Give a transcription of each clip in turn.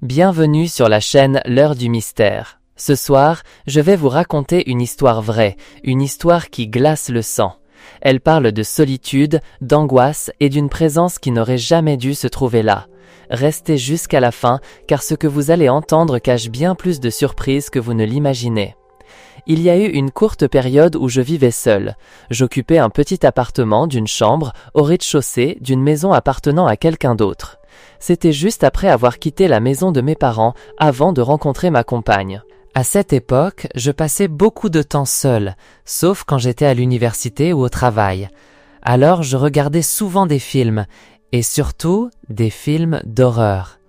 Bienvenue sur la chaîne L'Heure du Mystère. Ce soir, je vais vous raconter une histoire vraie, une histoire qui glace le sang. Elle parle de solitude, d'angoisse et d'une présence qui n'aurait jamais dû se trouver là. Restez jusqu'à la fin, car ce que vous allez entendre cache bien plus de surprises que vous ne l'imaginez. Il y a eu une courte période où je vivais seul. J'occupais un petit appartement d'une chambre au rez-de-chaussée d'une maison appartenant à quelqu'un d'autre. C'était juste après avoir quitté la maison de mes parents avant de rencontrer ma compagne. À cette époque, je passais beaucoup de temps seul, sauf quand j'étais à l'université ou au travail. Alors je regardais souvent des films, et surtout des films d'horreur.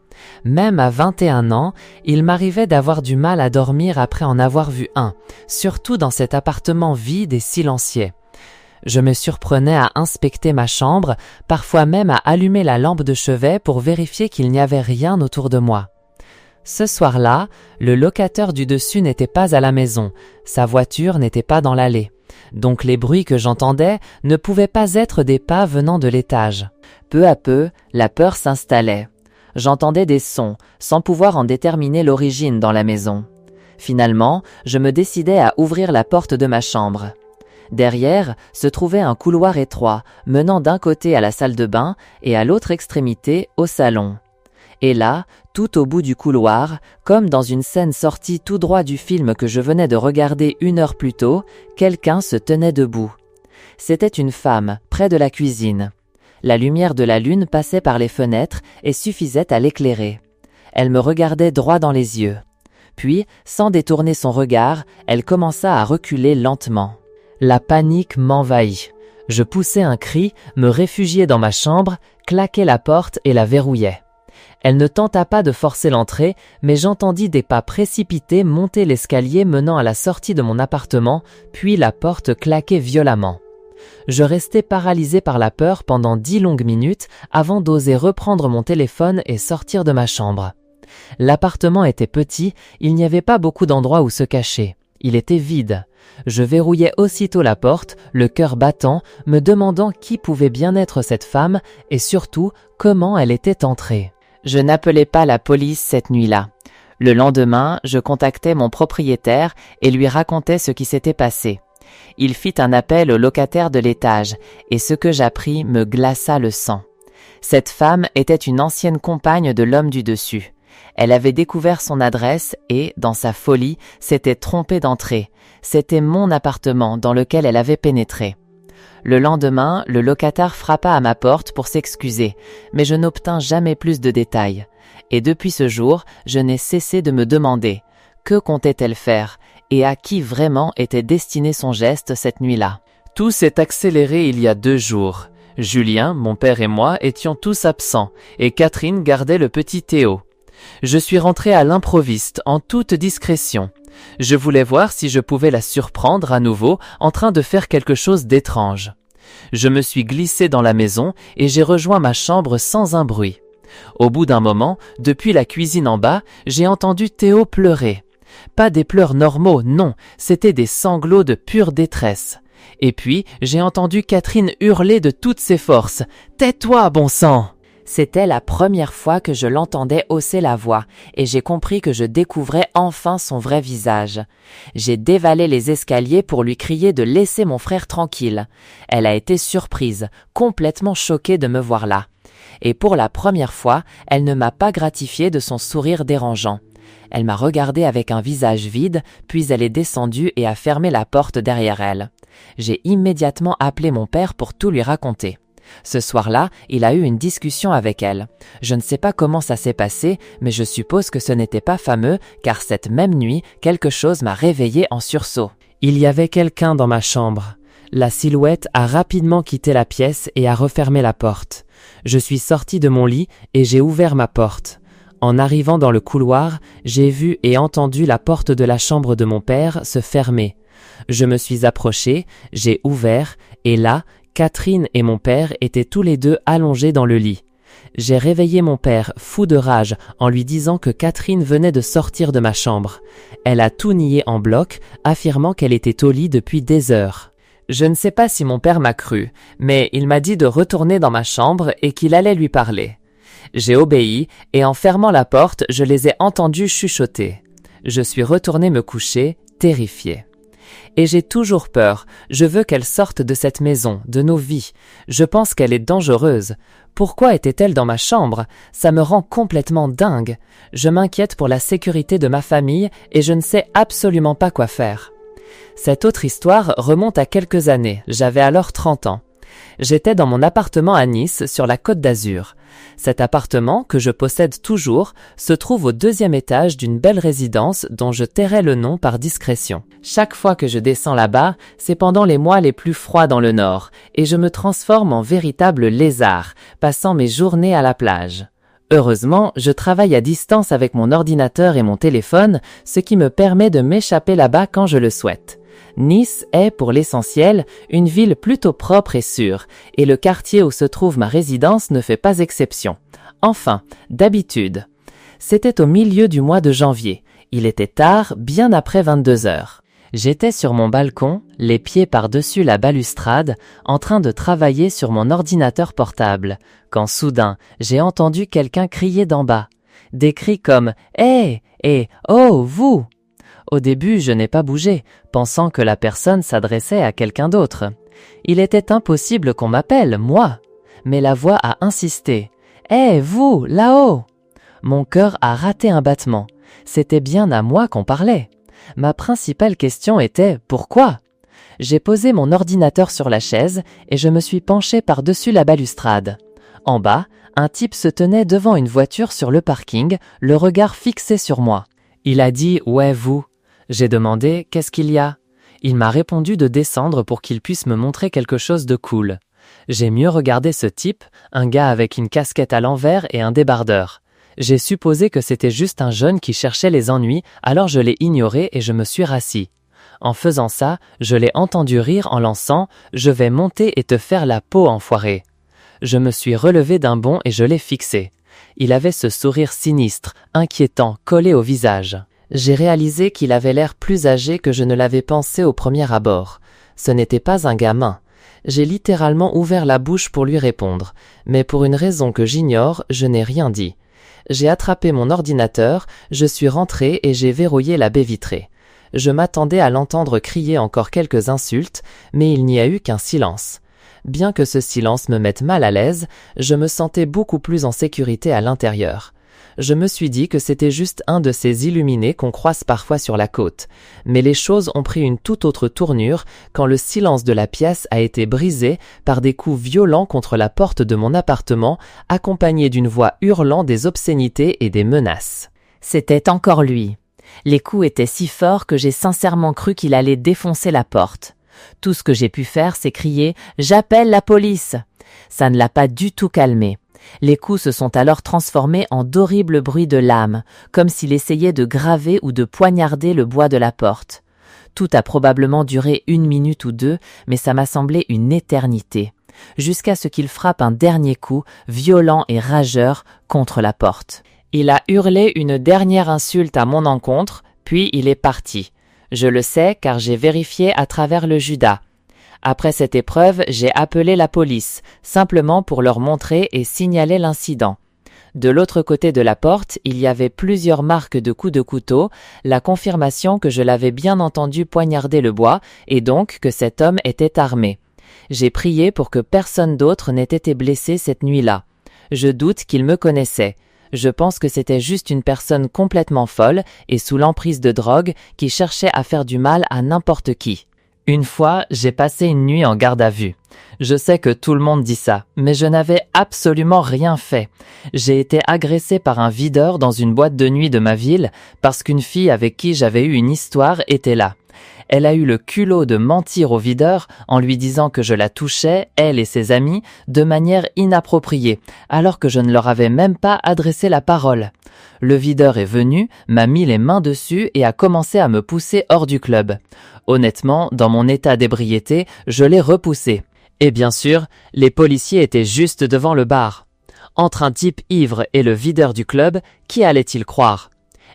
Même à 21 ans, il m'arrivait d'avoir du mal à dormir après en avoir vu un, surtout dans cet appartement vide et silencieux. Je me surprenais à inspecter ma chambre, parfois même à allumer la lampe de chevet pour vérifier qu'il n'y avait rien autour de moi. Ce soir-là, le locataire du dessus n'était pas à la maison, sa voiture n'était pas dans l'allée. Donc les bruits que j'entendais ne pouvaient pas être des pas venant de l'étage. Peu à peu, la peur s'installait. J'entendais des sons, sans pouvoir en déterminer l'origine dans la maison. Finalement, je me décidai à ouvrir la porte de ma chambre. Derrière se trouvait un couloir étroit, menant d'un côté à la salle de bain et à l'autre extrémité au salon. Et là, tout au bout du couloir, comme dans une scène sortie tout droit du film que je venais de regarder 1 heure plus tôt, quelqu'un se tenait debout. C'était une femme, près de la cuisine. La lumière de la lune passait par les fenêtres et suffisait à l'éclairer. Elle me regardait droit dans les yeux. Puis, sans détourner son regard, elle commença à reculer lentement. La panique m'envahit. Je poussai un cri, me réfugiai dans ma chambre, claquai la porte et la verrouillai. Elle ne tenta pas de forcer l'entrée, mais j'entendis des pas précipités monter l'escalier menant à la sortie de mon appartement, puis la porte claquer violemment. Je restai paralysé par la peur pendant 10 longues minutes avant d'oser reprendre mon téléphone et sortir de ma chambre. L'appartement était petit, il n'y avait pas beaucoup d'endroits où se cacher. Il était vide. Je verrouillai aussitôt la porte, le cœur battant, me demandant qui pouvait bien être cette femme et surtout comment elle était entrée. Je n'appelai pas la police cette nuit-là. Le lendemain, je contactai mon propriétaire et lui racontai ce qui s'était passé. Il fit un appel au locataire de l'étage et ce que j'appris me glaça le sang. Cette femme était une ancienne compagne de l'homme du dessus. Elle avait découvert son adresse et, dans sa folie, s'était trompée d'entrée. C'était mon appartement dans lequel elle avait pénétré. Le lendemain, le locataire frappa à ma porte pour s'excuser, mais je n'obtins jamais plus de détails. Et depuis ce jour, je n'ai cessé de me demander que comptait-elle faire et à qui vraiment était destiné son geste cette nuit-là. Tout s'est accéléré il y a 2 jours. Julien, mon père et moi étions tous absents et Catherine gardait le petit Théo. Je suis rentré à l'improviste en toute discrétion. Je voulais voir si je pouvais la surprendre à nouveau en train de faire quelque chose d'étrange. Je me suis glissé dans la maison et j'ai rejoint ma chambre sans un bruit. Au bout d'un moment, depuis la cuisine en bas, j'ai entendu Théo pleurer. Pas des pleurs normaux, non, c'était des sanglots de pure détresse. Et puis, j'ai entendu Catherine hurler de toutes ses forces. « Tais-toi, bon sang !» C'était la première fois que je l'entendais hausser la voix et j'ai compris que je découvrais enfin son vrai visage. J'ai dévalé les escaliers pour lui crier de laisser mon frère tranquille. Elle a été surprise, complètement choquée de me voir là. Et pour la première fois, elle ne m'a pas gratifié de son sourire dérangeant. Elle m'a regardé avec un visage vide, puis elle est descendue et a fermé la porte derrière elle. J'ai immédiatement appelé mon père pour tout lui raconter. Ce soir-là, il a eu une discussion avec elle. Je ne sais pas comment ça s'est passé, mais je suppose que ce n'était pas fameux, car cette même nuit, quelque chose m'a réveillé en sursaut. Il y avait quelqu'un dans ma chambre. La silhouette a rapidement quitté la pièce et a refermé la porte. Je suis sorti de mon lit et j'ai ouvert ma porte. En arrivant dans le couloir, j'ai vu et entendu la porte de la chambre de mon père se fermer. Je me suis approché, j'ai ouvert, et là, Catherine et mon père étaient tous les deux allongés dans le lit. J'ai réveillé mon père, fou de rage, en lui disant que Catherine venait de sortir de ma chambre. Elle a tout nié en bloc, affirmant qu'elle était au lit depuis des heures. Je ne sais pas si mon père m'a cru, mais il m'a dit de retourner dans ma chambre et qu'il allait lui parler. J'ai obéi, et en fermant la porte, je les ai entendus chuchoter. Je suis retourné me coucher, terrifié. Et j'ai toujours peur, je veux qu'elle sorte de cette maison, de nos vies. Je pense qu'elle est dangereuse. Pourquoi était-elle dans ma chambre? Ça me rend complètement dingue. Je m'inquiète pour la sécurité de ma famille et je ne sais absolument pas quoi faire. Cette autre histoire remonte à quelques années, j'avais alors 30 ans. J'étais dans mon appartement à Nice, sur la Côte d'Azur. Cet appartement, que je possède toujours, se trouve au 2e étage d'une belle résidence dont je tairai le nom par discrétion. Chaque fois que je descends là-bas, c'est pendant les mois les plus froids dans le nord, et je me transforme en véritable lézard, passant mes journées à la plage. Heureusement, je travaille à distance avec mon ordinateur et mon téléphone, ce qui me permet de m'échapper là-bas quand je le souhaite. Nice est, pour l'essentiel, une ville plutôt propre et sûre, et le quartier où se trouve ma résidence ne fait pas exception. Enfin, d'habitude. C'était au milieu du mois de janvier. Il était tard, bien après 22 heures. J'étais sur mon balcon, les pieds par-dessus la balustrade, en train de travailler sur mon ordinateur portable, quand soudain, j'ai entendu quelqu'un crier d'en bas. Des cris comme « Hé !» et « Oh, vous !» Au début, je n'ai pas bougé, pensant que la personne s'adressait à quelqu'un d'autre. Il était impossible qu'on m'appelle, moi. Mais la voix a insisté. « Hé, vous, là-haut !» Mon cœur a raté un battement. C'était bien à moi qu'on parlait. Ma principale question était « Pourquoi ?» J'ai posé mon ordinateur sur la chaise et je me suis penché par-dessus la balustrade. En bas, un type se tenait devant une voiture sur le parking, le regard fixé sur moi. Il a dit « Ouais, vous ?» J'ai demandé « Qu'est-ce qu'il y a ?» Il m'a répondu de descendre pour qu'il puisse me montrer quelque chose de cool. J'ai mieux regardé ce type, un gars avec une casquette à l'envers et un débardeur. J'ai supposé que c'était juste un jeune qui cherchait les ennuis, alors je l'ai ignoré et je me suis rassis. En faisant ça, je l'ai entendu rire en lançant « Je vais monter et te faire la peau, enfoiré !» Je me suis relevé d'un bond et je l'ai fixé. Il avait ce sourire sinistre, inquiétant, collé au visage. J'ai réalisé qu'il avait l'air plus âgé que je ne l'avais pensé au premier abord. Ce n'était pas un gamin. J'ai littéralement ouvert la bouche pour lui répondre, mais pour une raison que j'ignore, je n'ai rien dit. J'ai attrapé mon ordinateur, je suis rentré et j'ai verrouillé la baie vitrée. Je m'attendais à l'entendre crier encore quelques insultes, mais il n'y a eu qu'un silence. Bien que ce silence me mette mal à l'aise, je me sentais beaucoup plus en sécurité à l'intérieur. Je me suis dit que c'était juste un de ces illuminés qu'on croise parfois sur la côte. Mais les choses ont pris une toute autre tournure quand le silence de la pièce a été brisé par des coups violents contre la porte de mon appartement, accompagnés d'une voix hurlant des obscénités et des menaces. C'était encore lui. Les coups étaient si forts que j'ai sincèrement cru qu'il allait défoncer la porte. Tout ce que j'ai pu faire, c'est crier « J'appelle la police !» Ça ne l'a pas du tout calmé. Les coups se sont alors transformés en d'horribles bruits de lames, comme s'il essayait de graver ou de poignarder le bois de la porte. Tout a probablement duré 1 minute ou 2, mais ça m'a semblé une éternité, jusqu'à ce qu'il frappe un dernier coup, violent et rageur, contre la porte. Il a hurlé une dernière insulte à mon encontre, puis il est parti. Je le sais car j'ai vérifié à travers le Judas. Après cette épreuve, j'ai appelé la police, simplement pour leur montrer et signaler l'incident. De l'autre côté de la porte, il y avait plusieurs marques de coups de couteau, la confirmation que je l'avais bien entendu poignarder le bois et donc que cet homme était armé. J'ai prié pour que personne d'autre n'ait été blessé cette nuit-là. Je doute qu'il me connaissait. Je pense que c'était juste une personne complètement folle et sous l'emprise de drogue qui cherchait à faire du mal à n'importe qui. Une fois, j'ai passé une nuit en garde à vue. Je sais que tout le monde dit ça, mais je n'avais absolument rien fait. J'ai été agressé par un videur dans une boîte de nuit de ma ville parce qu'une fille avec qui j'avais eu une histoire était là. Elle a eu le culot de mentir au videur en lui disant que je la touchais, elle et ses amis, de manière inappropriée, alors que je ne leur avais même pas adressé la parole. Le videur est venu, m'a mis les mains dessus et a commencé à me pousser hors du club. Honnêtement, dans mon état d'ébriété, je l'ai repoussé. Et bien sûr, les policiers étaient juste devant le bar. Entre un type ivre et le videur du club, qui allait-il croire ?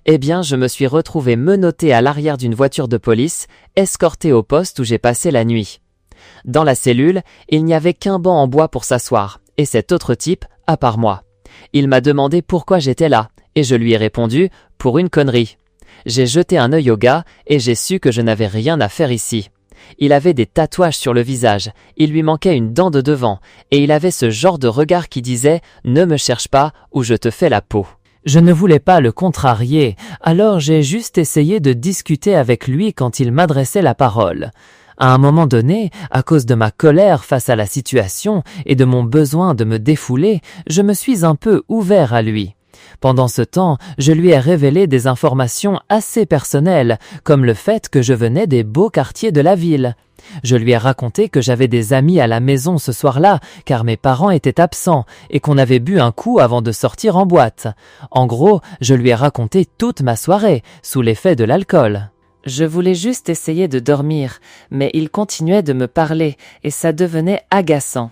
Eh bien, je me suis retrouvé menotté à l'arrière d'une voiture de police, escorté au poste où j'ai passé la nuit. Dans la cellule, il n'y avait qu'un banc en bois pour s'asseoir, et cet autre type, à part moi. Il m'a demandé pourquoi j'étais là, et je lui ai répondu « pour une connerie ». J'ai jeté un œil au gars et j'ai su que je n'avais rien à faire ici. Il avait des tatouages sur le visage, il lui manquait une dent de devant, et il avait ce genre de regard qui disait « ne me cherche pas ou je te fais la peau ». Je ne voulais pas le contrarier, alors j'ai juste essayé de discuter avec lui quand il m'adressait la parole. À un moment donné, à cause de ma colère face à la situation et de mon besoin de me défouler, je me suis un peu ouvert à lui. Pendant ce temps, je lui ai révélé des informations assez personnelles, comme le fait que je venais des beaux quartiers de la ville. Je lui ai raconté que j'avais des amis à la maison ce soir-là, car mes parents étaient absents, et qu'on avait bu un coup avant de sortir en boîte. En gros, je lui ai raconté toute ma soirée, sous l'effet de l'alcool. Je voulais juste essayer de dormir, mais il continuait de me parler, et ça devenait agaçant.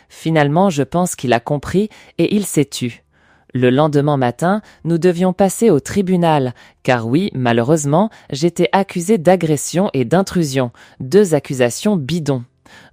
Finalement, je pense qu'il a compris, et il s'est tu. Le lendemain matin, nous devions passer au tribunal, car oui, malheureusement, j'étais accusé d'agression et d'intrusion, 2 accusations bidons.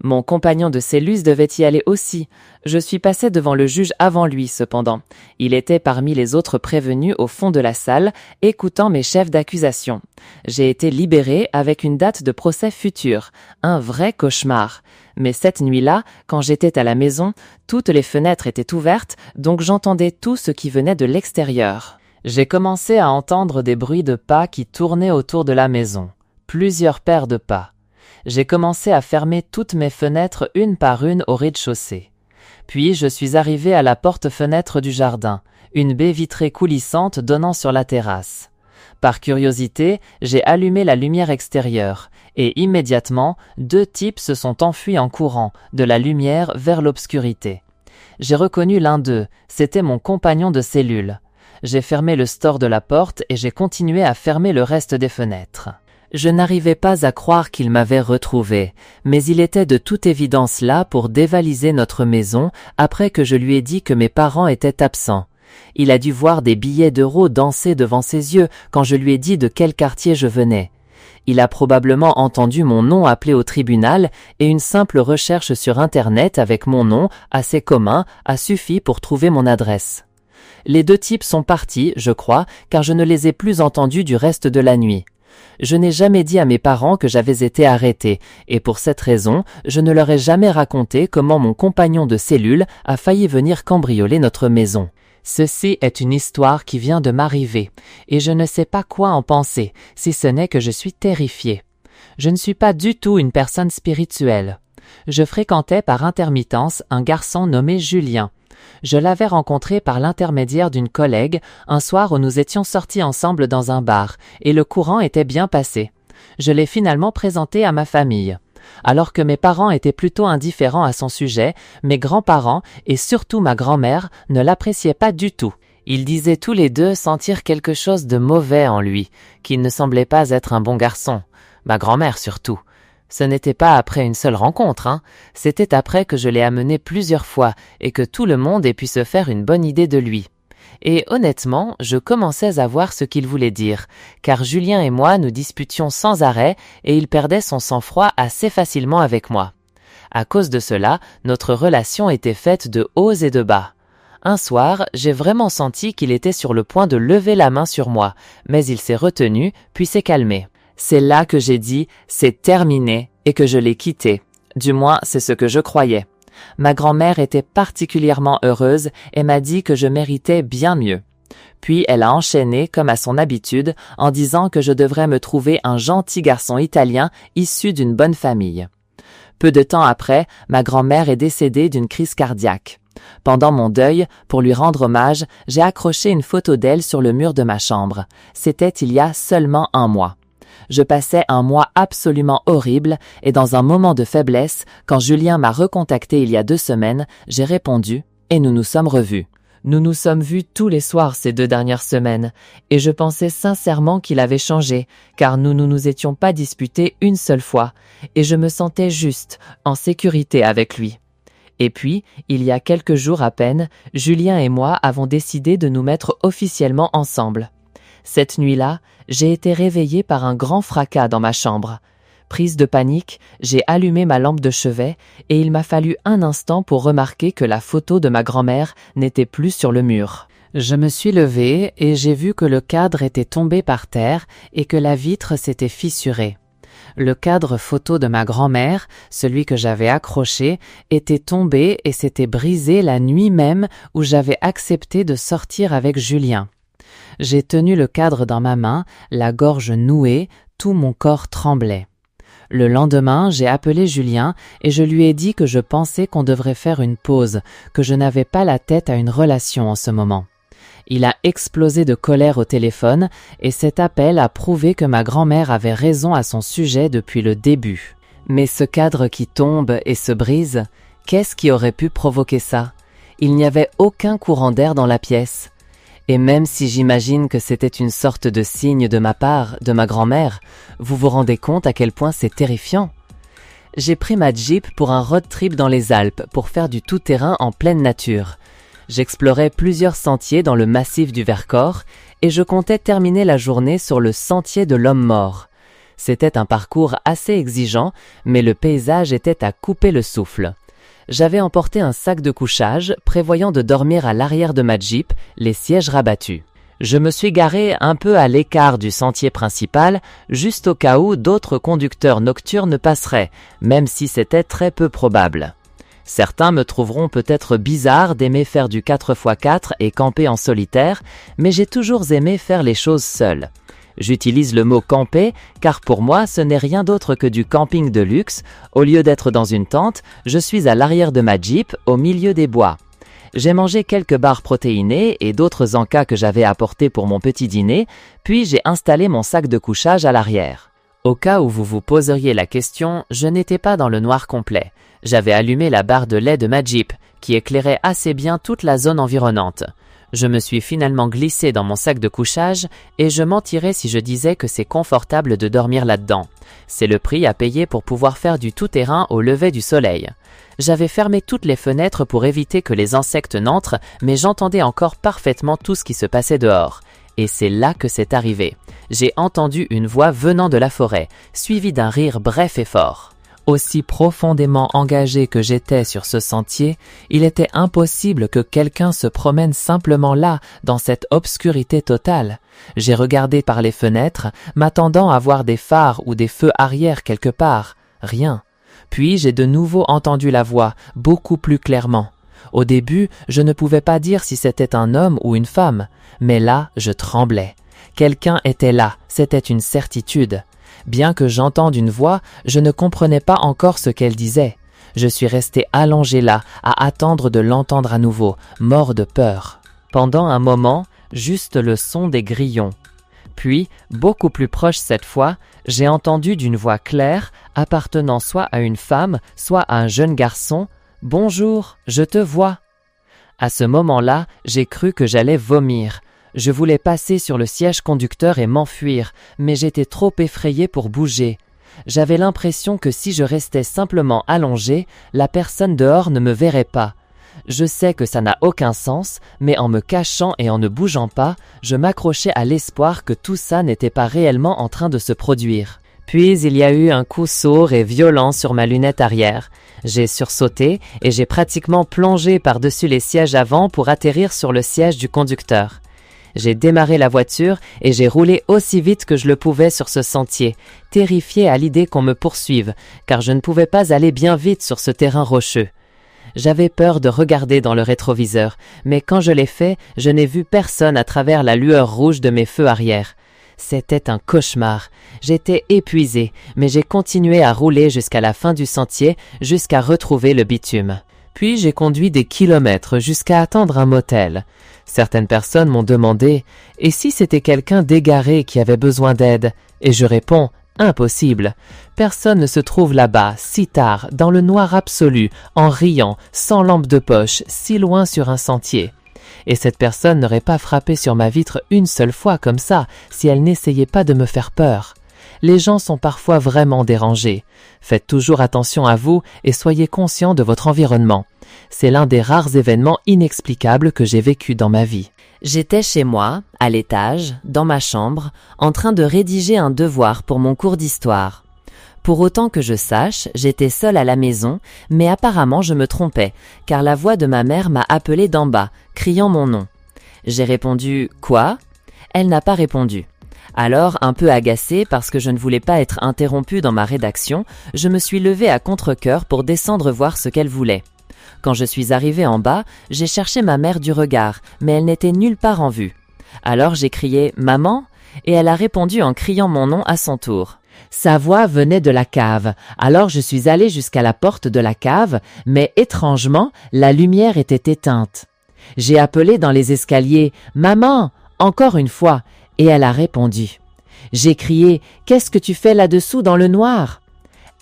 Mon compagnon de cellule devait y aller aussi. Je suis passé devant le juge avant lui, cependant. Il était parmi les autres prévenus au fond de la salle, écoutant mes chefs d'accusation. J'ai été libéré avec une date de procès future. Un vrai cauchemar. Mais cette nuit-là, quand j'étais à la maison, toutes les fenêtres étaient ouvertes, donc j'entendais tout ce qui venait de l'extérieur. J'ai commencé à entendre des bruits de pas qui tournaient autour de la maison. Plusieurs paires de pas. J'ai commencé à fermer toutes mes fenêtres une par une au rez-de-chaussée. Puis je suis arrivé à la porte-fenêtre du jardin, une baie vitrée coulissante donnant sur la terrasse. Par curiosité, j'ai allumé la lumière extérieure, et immédiatement, 2 types se sont enfuis en courant, de la lumière vers l'obscurité. J'ai reconnu l'un d'eux, c'était mon compagnon de cellule. J'ai fermé le store de la porte et j'ai continué à fermer le reste des fenêtres. Je n'arrivais pas à croire qu'il m'avait retrouvé, mais il était de toute évidence là pour dévaliser notre maison après que je lui ai dit que mes parents étaient absents. Il a dû voir des billets d'euros danser devant ses yeux quand je lui ai dit de quel quartier je venais. Il a probablement entendu mon nom appelé au tribunal et une simple recherche sur Internet avec mon nom, assez commun, a suffi pour trouver mon adresse. Les 2 types sont partis, je crois, car je ne les ai plus entendus du reste de la nuit. Je n'ai jamais dit à mes parents que j'avais été arrêté, et pour cette raison, je ne leur ai jamais raconté comment mon compagnon de cellule a failli venir cambrioler notre maison. Ceci est une histoire qui vient de m'arriver, et je ne sais pas quoi en penser, si ce n'est que je suis terrifié. Je ne suis pas du tout une personne spirituelle. Je fréquentais par intermittence un garçon nommé Julien. Je l'avais rencontré par l'intermédiaire d'une collègue un soir où nous étions sortis ensemble dans un bar, et le courant était bien passé. Je l'ai finalement présenté à ma famille. Alors que mes parents étaient plutôt indifférents à son sujet, mes grands-parents, et surtout ma grand-mère, ne l'appréciaient pas du tout. Ils disaient tous les 2 sentir quelque chose de mauvais en lui, qu'il ne semblait pas être un bon garçon. Ma grand-mère surtout. Ce n'était pas après une seule rencontre, C'était après que je l'ai amené plusieurs fois et que tout le monde ait pu se faire une bonne idée de lui. Et honnêtement, je commençais à voir ce qu'il voulait dire, car Julien et moi nous disputions sans arrêt et il perdait son sang-froid assez facilement avec moi. À cause de cela, notre relation était faite de hauts et de bas. Un soir, j'ai vraiment senti qu'il était sur le point de lever la main sur moi, mais il s'est retenu, puis s'est calmé. C'est là que j'ai dit « c'est terminé » et que je l'ai quitté. Du moins, c'est ce que je croyais. Ma grand-mère était particulièrement heureuse et m'a dit que je méritais bien mieux. Puis elle a enchaîné, comme à son habitude, en disant que je devrais me trouver un gentil garçon italien issu d'une bonne famille. Peu de temps après, ma grand-mère est décédée d'une crise cardiaque. Pendant mon deuil, pour lui rendre hommage, j'ai accroché une photo d'elle sur le mur de ma chambre. C'était il y a seulement 1 mois. Je passais un mois absolument horrible et dans un moment de faiblesse, quand Julien m'a recontacté il y a 2 semaines, j'ai répondu et nous nous sommes revus. Nous nous sommes vus tous les soirs ces 2 dernières semaines et je pensais sincèrement qu'il avait changé car nous ne nous étions pas disputés une seule fois et je me sentais juste, en sécurité avec lui. Et puis, il y a quelques jours à peine, Julien et moi avons décidé de nous mettre officiellement ensemble. Cette nuit-là, j'ai été réveillée par un grand fracas dans ma chambre. Prise de panique, j'ai allumé ma lampe de chevet et il m'a fallu un instant pour remarquer que la photo de ma grand-mère n'était plus sur le mur. Je me suis levée et j'ai vu que le cadre était tombé par terre et que la vitre s'était fissurée. Le cadre photo de ma grand-mère, celui que j'avais accroché, était tombé et s'était brisé la nuit même où j'avais accepté de sortir avec Julien. J'ai tenu le cadre dans ma main, la gorge nouée, tout mon corps tremblait. Le lendemain, j'ai appelé Julien et je lui ai dit que je pensais qu'on devrait faire une pause, que je n'avais pas la tête à une relation en ce moment. Il a explosé de colère au téléphone et cet appel a prouvé que ma grand-mère avait raison à son sujet depuis le début. Mais ce cadre qui tombe et se brise, qu'est-ce qui aurait pu provoquer ça? Il n'y avait aucun courant d'air dans la pièce. Et même si j'imagine que c'était une sorte de signe de ma part, de ma grand-mère, vous vous rendez compte à quel point c'est terrifiant? J'ai pris ma Jeep pour un road trip dans les Alpes pour faire du tout-terrain en pleine nature. J'explorais plusieurs sentiers dans le massif du Vercors et je comptais terminer la journée sur le sentier de l'homme mort. C'était un parcours assez exigeant, mais le paysage était à couper le souffle. J'avais emporté un sac de couchage, prévoyant de dormir à l'arrière de ma Jeep, les sièges rabattus. Je me suis garé un peu à l'écart du sentier principal, juste au cas où d'autres conducteurs nocturnes passeraient, même si c'était très peu probable. Certains me trouveront peut-être bizarre d'aimer faire du 4x4 et camper en solitaire, mais j'ai toujours aimé faire les choses seul. J'utilise le mot camper car pour moi ce n'est rien d'autre que du camping de luxe. Au lieu d'être dans une tente, je suis à l'arrière de ma Jeep au milieu des bois. J'ai mangé quelques barres protéinées et d'autres encas que j'avais apportés pour mon petit dîner, puis j'ai installé mon sac de couchage à l'arrière. Au cas où vous vous poseriez la question, je n'étais pas dans le noir complet. J'avais allumé la barre de lait de ma Jeep, qui éclairait assez bien toute la zone environnante. Je me suis finalement glissé dans mon sac de couchage et je mentirais si je disais que c'est confortable de dormir là-dedans. C'est le prix à payer pour pouvoir faire du tout-terrain au lever du soleil. J'avais fermé toutes les fenêtres pour éviter que les insectes n'entrent, mais j'entendais encore parfaitement tout ce qui se passait dehors. Et c'est là que c'est arrivé. J'ai entendu une voix venant de la forêt, suivie d'un rire bref et fort. Aussi profondément engagé que j'étais sur ce sentier, il était impossible que quelqu'un se promène simplement là, dans cette obscurité totale. J'ai regardé par les fenêtres, m'attendant à voir des phares ou des feux arrière quelque part. Rien. Puis j'ai de nouveau entendu la voix, beaucoup plus clairement. Au début, je ne pouvais pas dire si c'était un homme ou une femme, mais là, je tremblais. Quelqu'un était là, c'était une certitude. Bien que j'entende une voix, je ne comprenais pas encore ce qu'elle disait. Je suis resté allongé là, à attendre de l'entendre à nouveau, mort de peur. Pendant un moment, juste le son des grillons. Puis, beaucoup plus proche cette fois, j'ai entendu d'une voix claire, appartenant soit à une femme, soit à un jeune garçon, « Bonjour, je te vois ». À ce moment-là, j'ai cru que j'allais vomir. Je voulais passer sur le siège conducteur et m'enfuir, mais j'étais trop effrayé pour bouger. J'avais l'impression que si je restais simplement allongé, la personne dehors ne me verrait pas. Je sais que ça n'a aucun sens, mais en me cachant et en ne bougeant pas, je m'accrochais à l'espoir que tout ça n'était pas réellement en train de se produire. Puis il y a eu un coup sourd et violent sur ma lunette arrière. J'ai sursauté et j'ai pratiquement plongé par-dessus les sièges avant pour atterrir sur le siège du conducteur. J'ai démarré la voiture et j'ai roulé aussi vite que je le pouvais sur ce sentier, terrifié à l'idée qu'on me poursuive, car je ne pouvais pas aller bien vite sur ce terrain rocheux. J'avais peur de regarder dans le rétroviseur, mais quand je l'ai fait, je n'ai vu personne à travers la lueur rouge de mes feux arrière. C'était un cauchemar. J'étais épuisé, mais j'ai continué à rouler jusqu'à la fin du sentier, jusqu'à retrouver le bitume. Puis j'ai conduit des kilomètres jusqu'à attendre un motel. Certaines personnes m'ont demandé « Et si c'était quelqu'un d'égaré qui avait besoin d'aide ?» Et je réponds « Impossible. Personne ne se trouve là-bas, si tard, dans le noir absolu, en riant, sans lampe de poche, si loin sur un sentier. » Et cette personne n'aurait pas frappé sur ma vitre une seule fois comme ça, si elle n'essayait pas de me faire peur. Les gens sont parfois vraiment dérangés. Faites toujours attention à vous et soyez conscient de votre environnement. C'est l'un des rares événements inexplicables que j'ai vécu dans ma vie. J'étais chez moi, à l'étage, dans ma chambre, en train de rédiger un devoir pour mon cours d'histoire. Pour autant que je sache, j'étais seule à la maison, mais apparemment je me trompais, car la voix de ma mère m'a appelée d'en bas, criant mon nom. J'ai répondu « Quoi ?» Elle n'a pas répondu. Alors, un peu agacée parce que je ne voulais pas être interrompue dans ma rédaction, je me suis levée à contre-cœur pour descendre voir ce qu'elle voulait. Quand je suis arrivée en bas, j'ai cherché ma mère du regard, mais elle n'était nulle part en vue. Alors j'ai crié « Maman ?» et elle a répondu en criant mon nom à son tour. Sa voix venait de la cave, alors je suis allée jusqu'à la porte de la cave, mais étrangement, la lumière était éteinte. J'ai appelé dans les escaliers « Maman !» encore une fois, et elle a répondu. J'ai crié « Qu'est-ce que tu fais là-dessous dans le noir ?»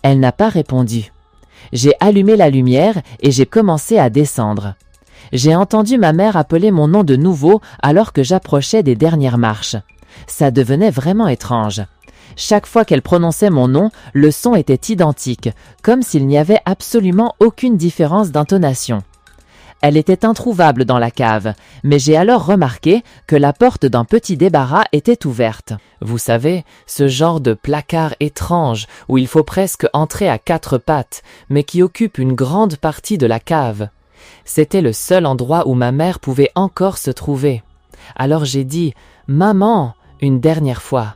Elle n'a pas répondu. J'ai allumé la lumière et j'ai commencé à descendre. J'ai entendu ma mère appeler mon nom de nouveau alors que j'approchais des dernières marches. Ça devenait vraiment étrange. Chaque fois qu'elle prononçait mon nom, le son était identique, comme s'il n'y avait absolument aucune différence d'intonation. Elle était introuvable dans la cave, mais j'ai alors remarqué que la porte d'un petit débarras était ouverte. Vous savez, ce genre de placard étrange où il faut presque entrer à quatre pattes, mais qui occupe une grande partie de la cave. C'était le seul endroit où ma mère pouvait encore se trouver. Alors j'ai dit « Maman !» une dernière fois.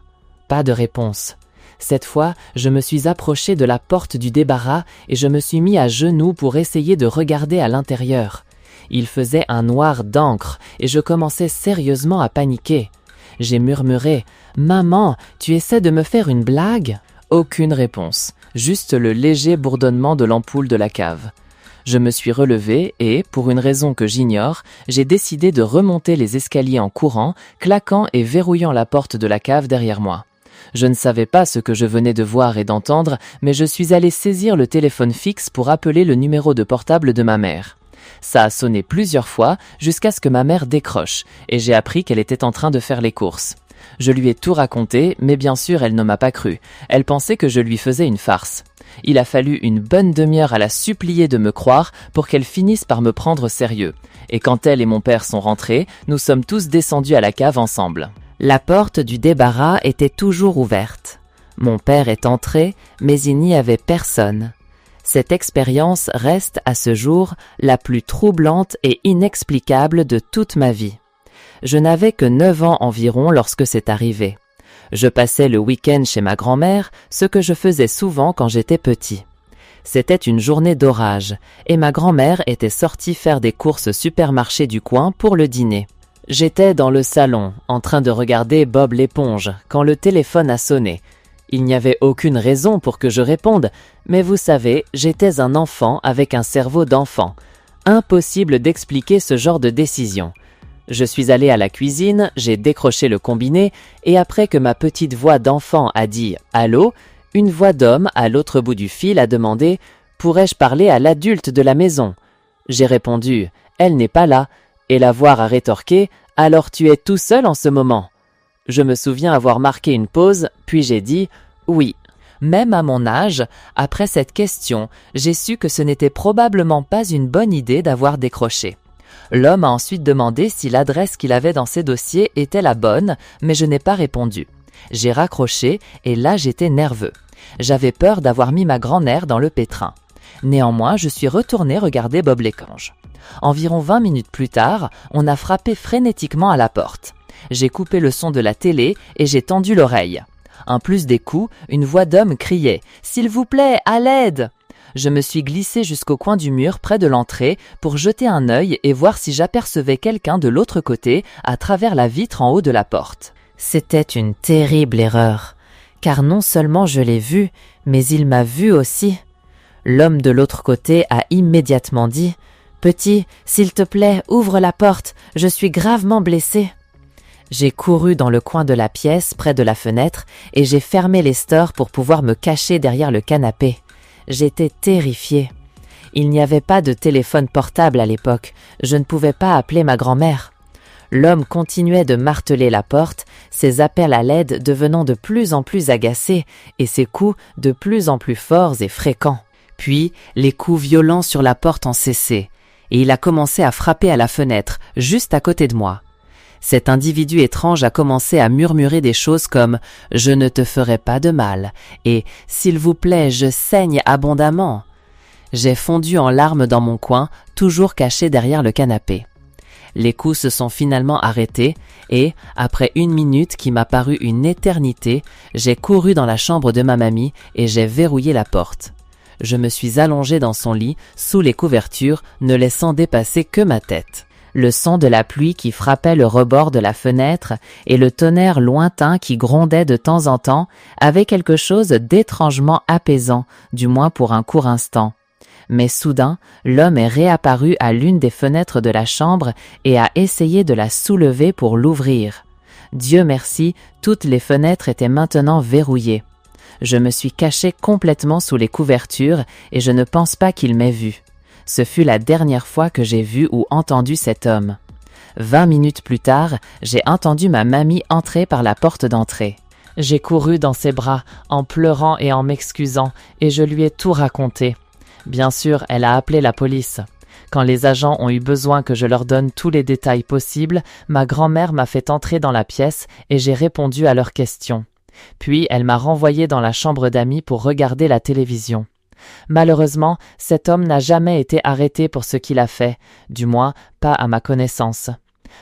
Pas de réponse. Cette fois, je me suis approché de la porte du débarras et je me suis mis à genoux pour essayer de regarder à l'intérieur. Il faisait un noir d'encre et je commençais sérieusement à paniquer. J'ai murmuré « Maman, tu essaies de me faire une blague ?» Aucune réponse, juste le léger bourdonnement de l'ampoule de la cave. Je me suis relevé et, pour une raison que j'ignore, j'ai décidé de remonter les escaliers en courant, claquant et verrouillant la porte de la cave derrière moi. Je ne savais pas ce que je venais de voir et d'entendre, mais je suis allé saisir le téléphone fixe pour appeler le numéro de portable de ma mère. Ça a sonné plusieurs fois jusqu'à ce que ma mère décroche, et j'ai appris qu'elle était en train de faire les courses. Je lui ai tout raconté, mais bien sûr elle ne m'a pas cru. Elle pensait que je lui faisais une farce. Il a fallu une bonne demi-heure à la supplier de me croire pour qu'elle finisse par me prendre au sérieux. Et quand elle et mon père sont rentrés, nous sommes tous descendus à la cave ensemble. La porte du débarras était toujours ouverte. Mon père est entré, mais il n'y avait personne. Cette expérience reste à ce jour la plus troublante et inexplicable de toute ma vie. Je n'avais que 9 ans environ lorsque c'est arrivé. Je passais le week-end chez ma grand-mère, ce que je faisais souvent quand j'étais petit. C'était une journée d'orage, et ma grand-mère était sortie faire des courses au supermarché du coin pour le dîner. J'étais dans le salon, en train de regarder Bob l'éponge, quand le téléphone a sonné. Il n'y avait aucune raison pour que je réponde, mais vous savez, j'étais un enfant avec un cerveau d'enfant. Impossible d'expliquer ce genre de décision. Je suis allé à la cuisine, j'ai décroché le combiné, et après que ma petite voix d'enfant a dit « Allô », une voix d'homme à l'autre bout du fil a demandé « Pourrais-je parler à l'adulte de la maison ?» J'ai répondu « Elle n'est pas là », et la voix a rétorqué « Alors tu es tout seul en ce moment ?» Je me souviens avoir marqué une pause, puis j'ai dit « Oui ». Même à mon âge, après cette question, j'ai su que ce n'était probablement pas une bonne idée d'avoir décroché. L'homme a ensuite demandé si l'adresse qu'il avait dans ses dossiers était la bonne, mais je n'ai pas répondu. J'ai raccroché et là j'étais nerveux. J'avais peur d'avoir mis ma grand-mère dans le pétrin. Néanmoins, je suis retourné regarder Bob l'éponge. Environ 20 minutes plus tard, on a frappé frénétiquement à la porte. J'ai coupé le son de la télé et j'ai tendu l'oreille. En plus des coups, une voix d'homme criait « S'il vous plaît, à l'aide !» Je me suis glissé jusqu'au coin du mur près de l'entrée pour jeter un œil et voir si j'apercevais quelqu'un de l'autre côté à travers la vitre en haut de la porte. C'était une terrible erreur, car non seulement je l'ai vu, mais il m'a vu aussi. L'homme de l'autre côté a immédiatement dit « Petit, s'il te plaît, ouvre la porte, je suis gravement blessé. » J'ai couru dans le coin de la pièce, près de la fenêtre, et j'ai fermé les stores pour pouvoir me cacher derrière le canapé. J'étais terrifiée. Il n'y avait pas de téléphone portable à l'époque. Je ne pouvais pas appeler ma grand-mère. L'homme continuait de marteler la porte, ses appels à l'aide devenant de plus en plus agacés et ses coups de plus en plus forts et fréquents. Puis, les coups violents sur la porte ont cessé, et il a commencé à frapper à la fenêtre, juste à côté de moi. Cet individu étrange a commencé à murmurer des choses comme « Je ne te ferai pas de mal » et « S'il vous plaît, je saigne abondamment ». J'ai fondu en larmes dans mon coin, toujours caché derrière le canapé. Les coups se sont finalement arrêtés et, après 1 minute qui m'a paru une éternité, j'ai couru dans la chambre de ma mamie et j'ai verrouillé la porte. Je me suis allongé dans son lit, sous les couvertures, ne laissant dépasser que ma tête. Le son de la pluie qui frappait le rebord de la fenêtre et le tonnerre lointain qui grondait de temps en temps avaient quelque chose d'étrangement apaisant, du moins pour un court instant. Mais soudain, l'homme est réapparu à l'une des fenêtres de la chambre et a essayé de la soulever pour l'ouvrir. Dieu merci, toutes les fenêtres étaient maintenant verrouillées. Je me suis caché complètement sous les couvertures et je ne pense pas qu'il m'ait vu. Ce fut la dernière fois que j'ai vu ou entendu cet homme. 20 minutes plus tard, j'ai entendu ma mamie entrer par la porte d'entrée. J'ai couru dans ses bras, en pleurant et en m'excusant, et je lui ai tout raconté. Bien sûr, elle a appelé la police. Quand les agents ont eu besoin que je leur donne tous les détails possibles, ma grand-mère m'a fait entrer dans la pièce et j'ai répondu à leurs questions. Puis elle m'a renvoyé dans la chambre d'amis pour regarder la télévision. Malheureusement, cet homme n'a jamais été arrêté pour ce qu'il a fait, du moins pas à ma connaissance.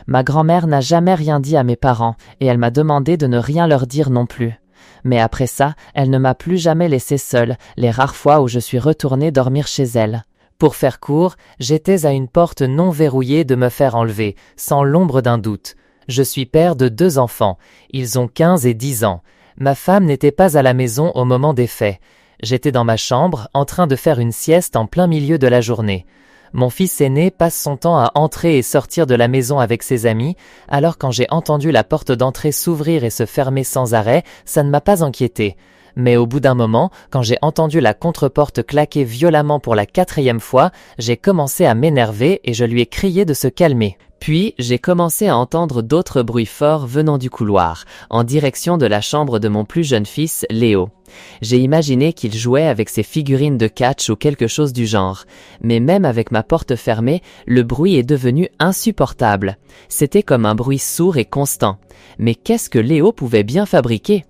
Ma grand-mère n'a jamais rien dit à mes parents et elle m'a demandé de ne rien leur dire non plus. Mais après ça, elle ne m'a plus jamais laissé seule, les rares fois où je suis retourné dormir chez elle. Pour faire court, j'étais à une porte non verrouillée de me faire enlever, sans l'ombre d'un doute. Je suis père de 2 enfants, ils ont 15 et 10 ans. Ma femme n'était pas à la maison au moment des faits. J'étais dans ma chambre, en train de faire une sieste en plein milieu de la journée. Mon fils aîné passe son temps à entrer et sortir de la maison avec ses amis, alors quand j'ai entendu la porte d'entrée s'ouvrir et se fermer sans arrêt, ça ne m'a pas inquiété. Mais au bout d'un moment, quand j'ai entendu la contreporte claquer violemment pour la 4e fois, j'ai commencé à m'énerver et je lui ai crié de se calmer. Puis, j'ai commencé à entendre d'autres bruits forts venant du couloir, en direction de la chambre de mon plus jeune fils, Léo. J'ai imaginé qu'il jouait avec ses figurines de catch ou quelque chose du genre. Mais même avec ma porte fermée, le bruit est devenu insupportable. C'était comme un bruit sourd et constant. Mais qu'est-ce que Léo pouvait bien fabriquer ?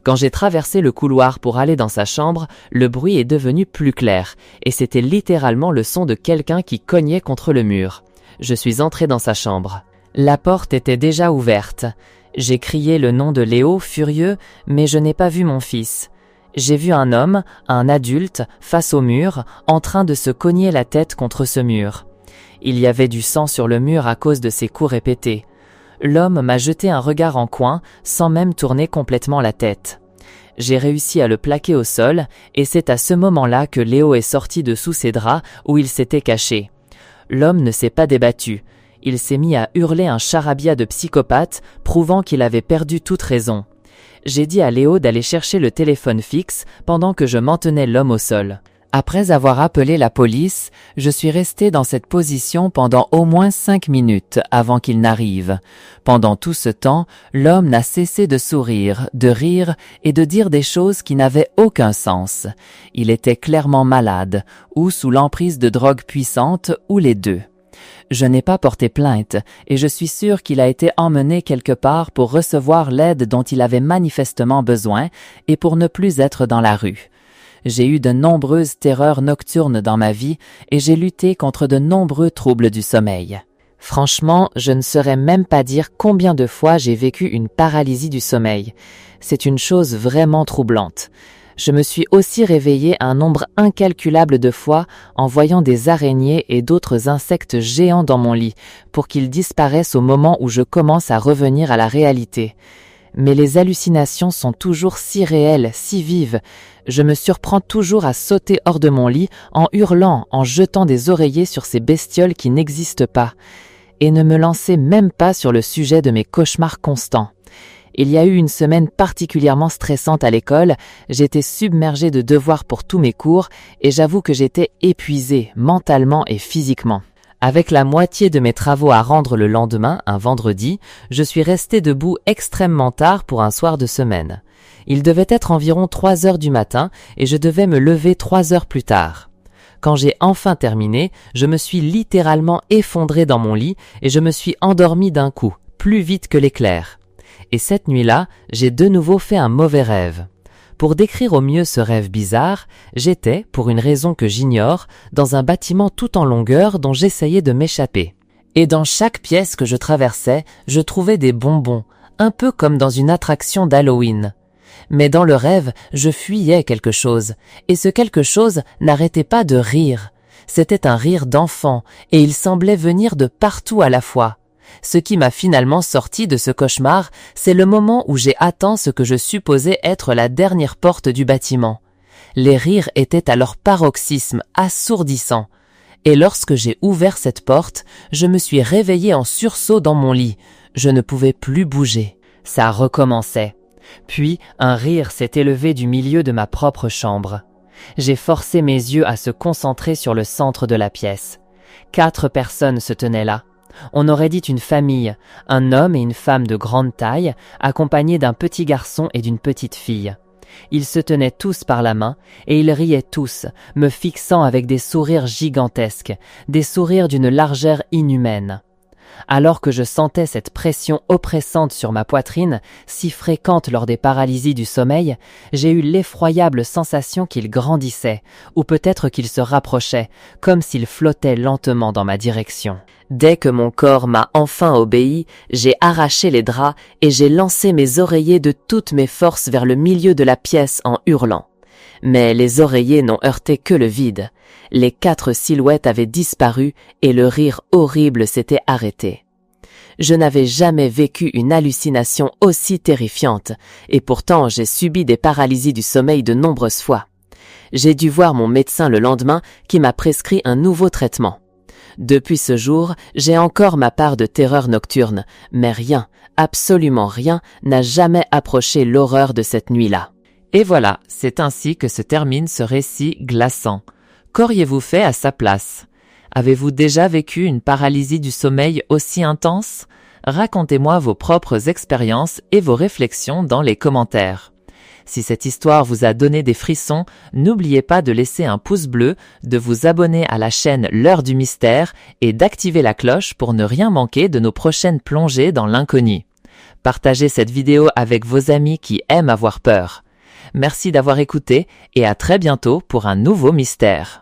Quand j'ai traversé le couloir pour aller dans sa chambre, le bruit est devenu plus clair, et c'était littéralement le son de quelqu'un qui cognait contre le mur. Je suis entré dans sa chambre. La porte était déjà ouverte. J'ai crié le nom de Léo, furieux, mais je n'ai pas vu mon fils. J'ai vu un homme, un adulte, face au mur, en train de se cogner la tête contre ce mur. Il y avait du sang sur le mur à cause de ses coups répétés. L'homme m'a jeté un regard en coin, sans même tourner complètement la tête. J'ai réussi à le plaquer au sol, et c'est à ce moment-là que Léo est sorti de sous ses draps où il s'était caché. L'homme ne s'est pas débattu. Il s'est mis à hurler un charabia de psychopathe, prouvant qu'il avait perdu toute raison. J'ai dit à Léo d'aller chercher le téléphone fixe pendant que je maintenais l'homme au sol. Après avoir appelé la police, je suis resté dans cette position pendant au moins 5 minutes avant qu'il n'arrive. Pendant tout ce temps, l'homme n'a cessé de sourire, de rire et de dire des choses qui n'avaient aucun sens. Il était clairement malade, ou sous l'emprise de drogues puissantes, ou les deux. Je n'ai pas porté plainte et je suis sûr qu'il a été emmené quelque part pour recevoir l'aide dont il avait manifestement besoin et pour ne plus être dans la rue. J'ai eu de nombreuses terreurs nocturnes dans ma vie et j'ai lutté contre de nombreux troubles du sommeil. Franchement, je ne saurais même pas dire combien de fois j'ai vécu une paralysie du sommeil. C'est une chose vraiment troublante. Je me suis aussi réveillé un nombre incalculable de fois en voyant des araignées et d'autres insectes géants dans mon lit pour qu'ils disparaissent au moment où je commence à revenir à la réalité. Mais les hallucinations sont toujours si réelles, si vives. Je me surprends toujours à sauter hors de mon lit en hurlant, en jetant des oreillers sur ces bestioles qui n'existent pas, et ne me lancer même pas sur le sujet de mes cauchemars constants. Il y a eu une semaine particulièrement stressante à l'école, j'étais submergée de devoirs pour tous mes cours et j'avoue que j'étais épuisée mentalement et physiquement. Avec la moitié de mes travaux à rendre le lendemain, un vendredi, je suis restée debout extrêmement tard pour un soir de semaine. Il devait être environ 3 heures du matin et je devais me lever 3 heures plus tard. Quand j'ai enfin terminé, je me suis littéralement effondrée dans mon lit et je me suis endormie d'un coup, plus vite que l'éclair. Et cette nuit-là, j'ai de nouveau fait un mauvais rêve. Pour décrire au mieux ce rêve bizarre, j'étais, pour une raison que j'ignore, dans un bâtiment tout en longueur dont j'essayais de m'échapper. Et dans chaque pièce que je traversais, je trouvais des bonbons, un peu comme dans une attraction d'Halloween. Mais dans le rêve, je fuyais quelque chose, et ce quelque chose n'arrêtait pas de rire. C'était un rire d'enfant, et il semblait venir de partout à la fois. Ce qui m'a finalement sorti de ce cauchemar, c'est le moment où j'ai atteint ce que je supposais être la dernière porte du bâtiment. Les rires étaient à leur paroxysme assourdissant. Et lorsque j'ai ouvert cette porte, je me suis réveillé en sursaut dans mon lit. Je ne pouvais plus bouger. Ça recommençait. Puis un rire s'est élevé du milieu de ma propre chambre. J'ai forcé mes yeux à se concentrer sur le centre de la pièce. 4 personnes se tenaient là. On aurait dit une famille, un homme et une femme de grande taille, accompagnés d'un petit garçon et d'une petite fille. Ils se tenaient tous par la main, et ils riaient tous, me fixant avec des sourires gigantesques, des sourires d'une largeur inhumaine. Alors que je sentais cette pression oppressante sur ma poitrine, si fréquente lors des paralysies du sommeil, j'ai eu l'effroyable sensation qu'ils grandissaient, ou peut-être qu'ils se rapprochaient, comme s'ils flottaient lentement dans ma direction. Dès que mon corps m'a enfin obéi, j'ai arraché les draps et j'ai lancé mes oreillers de toutes mes forces vers le milieu de la pièce en hurlant. Mais les oreillers n'ont heurté que le vide. Les 4 silhouettes avaient disparu et le rire horrible s'était arrêté. Je n'avais jamais vécu une hallucination aussi terrifiante, et pourtant j'ai subi des paralysies du sommeil de nombreuses fois. J'ai dû voir mon médecin le lendemain qui m'a prescrit un nouveau traitement. Depuis ce jour, j'ai encore ma part de terreur nocturne, mais rien, absolument rien, n'a jamais approché l'horreur de cette nuit-là. Et voilà, c'est ainsi que se termine ce récit glaçant. Qu'auriez-vous fait à sa place? Avez-vous déjà vécu une paralysie du sommeil aussi intense? Racontez-moi vos propres expériences et vos réflexions dans les commentaires. Si cette histoire vous a donné des frissons, n'oubliez pas de laisser un pouce bleu, de vous abonner à la chaîne L'Heure du Mystère et d'activer la cloche pour ne rien manquer de nos prochaines plongées dans l'inconnu. Partagez cette vidéo avec vos amis qui aiment avoir peur. Merci d'avoir écouté et à très bientôt pour un nouveau mystère.